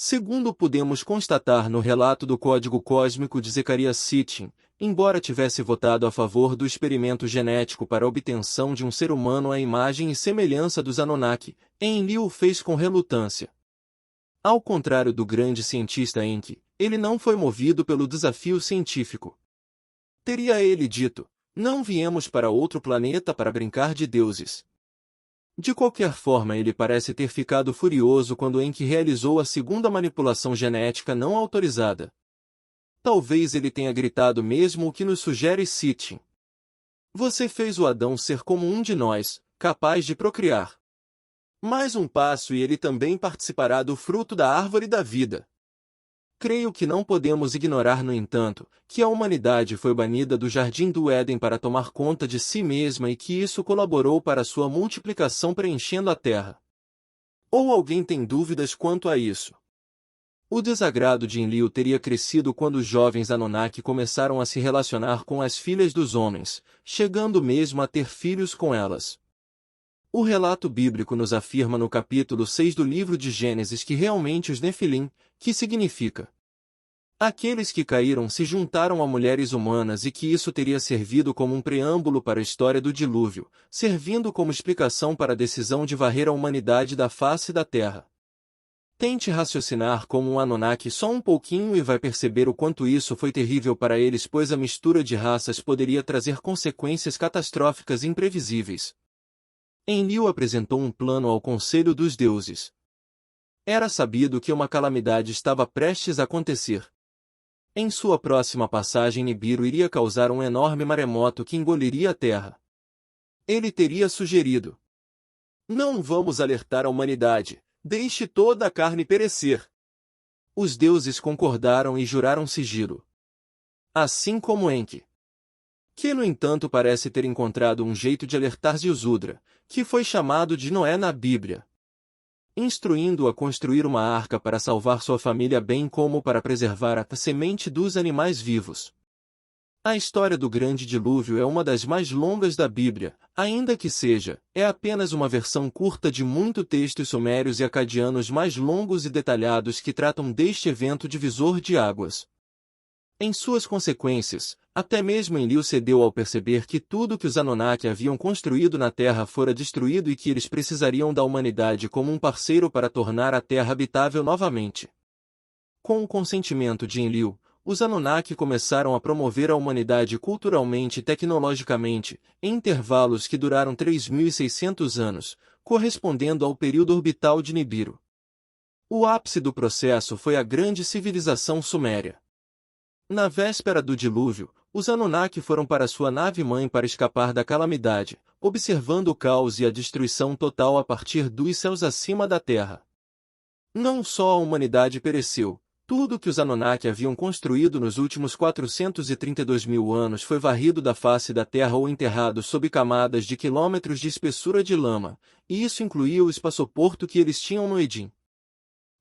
Segundo podemos constatar no relato do Código Cósmico de Zecharia Sitchin, embora tivesse votado a favor do experimento genético para a obtenção de um ser humano à imagem e semelhança dos Anunnaki, Enlil o fez com relutância. Ao contrário do grande cientista Enki, ele não foi movido pelo desafio científico. Teria ele dito: não viemos para outro planeta para brincar de deuses. De qualquer forma, ele parece ter ficado furioso quando Enki realizou a segunda manipulação genética não autorizada. Talvez ele tenha gritado mesmo o que nos sugere Sitchin. Você fez o Adão ser como um de nós, capaz de procriar. Mais um passo e ele também participará do fruto da árvore da vida. Creio que não podemos ignorar, no entanto, que a humanidade foi banida do Jardim do Éden para tomar conta de si mesma e que isso colaborou para sua multiplicação preenchendo a terra. Ou alguém tem dúvidas quanto a isso? O desagrado de Enlil teria crescido quando os jovens Anunnaki começaram a se relacionar com as filhas dos homens, chegando mesmo a ter filhos com elas. O relato bíblico nos afirma no capítulo 6 do livro de Gênesis que realmente os Nefilim, que significa aqueles que caíram, se juntaram a mulheres humanas e que isso teria servido como um preâmbulo para a história do dilúvio, servindo como explicação para a decisão de varrer a humanidade da face da terra. Tente raciocinar como um Anunnaki só um pouquinho e vai perceber o quanto isso foi terrível para eles, pois a mistura de raças poderia trazer consequências catastróficas imprevisíveis. Enlil apresentou um plano ao Conselho dos Deuses. Era sabido que uma calamidade estava prestes a acontecer. Em sua próxima passagem, Nibiru iria causar um enorme maremoto que engoliria a Terra. Ele teria sugerido: não vamos alertar a humanidade, deixe toda a carne perecer. Os deuses concordaram e juraram sigilo. Assim como Enki, que no entanto parece ter encontrado um jeito de alertar Ziusudra, que foi chamado de Noé na Bíblia, instruindo-o a construir uma arca para salvar sua família bem como para preservar a semente dos animais vivos. A história do grande dilúvio é uma das mais longas da Bíblia, ainda que é apenas uma versão curta de muitos textos sumérios e acadianos mais longos e detalhados que tratam deste evento divisor de águas. Em suas consequências, até mesmo Enlil cedeu ao perceber que tudo que os Anunnaki haviam construído na Terra fora destruído e que eles precisariam da humanidade como um parceiro para tornar a Terra habitável novamente. Com o consentimento de Enlil, os Anunnaki começaram a promover a humanidade culturalmente e tecnologicamente, em intervalos que duraram 3.600 anos, correspondendo ao período orbital de Nibiru. O ápice do processo foi a grande civilização suméria. Na véspera do dilúvio, os Anunnaki foram para sua nave-mãe para escapar da calamidade, observando o caos e a destruição total a partir dos céus acima da terra. Não só a humanidade pereceu, tudo que os Anunnaki haviam construído nos últimos 432 mil anos foi varrido da face da terra ou enterrado sob camadas de quilômetros de espessura de lama, e isso incluía o espaçoporto que eles tinham no Edim.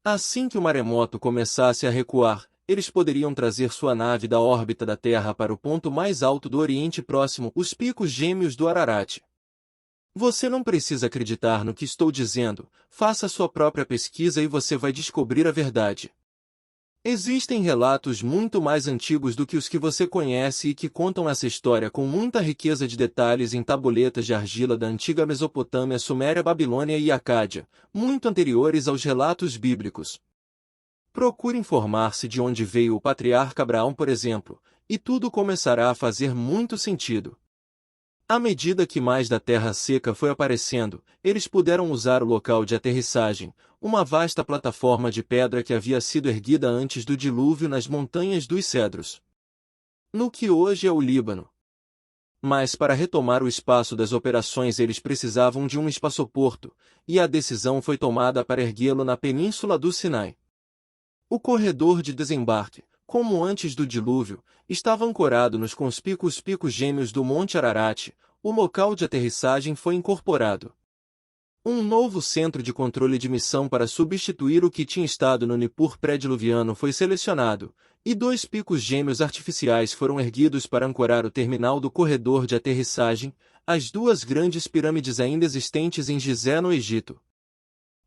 Assim que o maremoto começasse a recuar, eles poderiam trazer sua nave da órbita da Terra para o ponto mais alto do Oriente Próximo, os Picos Gêmeos do Ararat. Você não precisa acreditar no que estou dizendo, faça sua própria pesquisa e você vai descobrir a verdade. Existem relatos muito mais antigos do que os que você conhece e que contam essa história com muita riqueza de detalhes em tabuletas de argila da antiga Mesopotâmia, Suméria, Babilônia e Acádia, muito anteriores aos relatos bíblicos. Procure informar-se de onde veio o patriarca Abraão, por exemplo, e tudo começará a fazer muito sentido. À medida que mais da terra seca foi aparecendo, eles puderam usar o local de aterrissagem, uma vasta plataforma de pedra que havia sido erguida antes do dilúvio nas montanhas dos Cedros, no que hoje é o Líbano. Mas para retomar o espaço das operações eles precisavam de um espaçoporto, e a decisão foi tomada para erguê-lo na península do Sinai. O corredor de desembarque, como antes do dilúvio, estava ancorado nos conspícuos picos gêmeos do Monte Ararat. O local de aterrissagem foi incorporado. Um novo centro de controle de missão para substituir o que tinha estado no Nippur pré-diluviano foi selecionado, e 2 picos gêmeos artificiais foram erguidos para ancorar o terminal do corredor de aterrissagem, as 2 grandes pirâmides ainda existentes em Gizé, no Egito.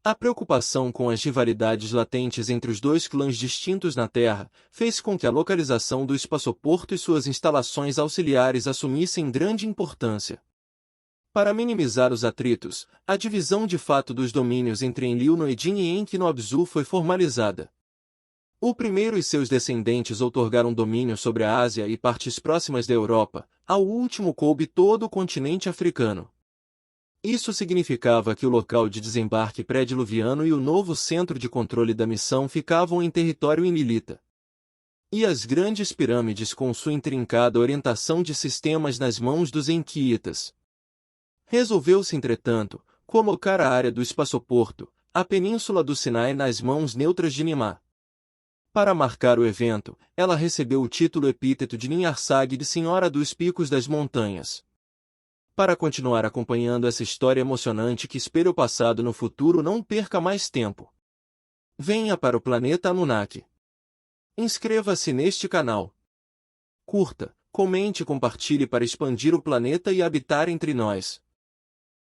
A preocupação com as rivalidades latentes entre os dois clãs distintos na Terra fez com que a localização do espaçoporto e suas instalações auxiliares assumissem grande importância. Para minimizar os atritos, a divisão de fato dos domínios entre Enlil Noedin e Enki-no-Abzu foi formalizada. O primeiro e seus descendentes outorgaram domínio sobre a Ásia e partes próximas da Europa, ao último coube todo o continente africano. Isso significava que o local de desembarque pré-diluviano e o novo centro de controle da missão ficavam em território enlilita. E as grandes pirâmides com sua intrincada orientação de sistemas nas mãos dos enquiitas. Resolveu-se, entretanto, colocar a área do espaçoporto, a península do Sinai, nas mãos neutras de Nimá. Para marcar o evento, ela recebeu o título epíteto de Ninharsag, de Senhora dos Picos das Montanhas. Para continuar acompanhando essa história emocionante que espelha o passado no futuro, não perca mais tempo. Venha para o planeta Anunnaki. Inscreva-se neste canal. Curta, comente e compartilhe para expandir o planeta e habitar entre nós.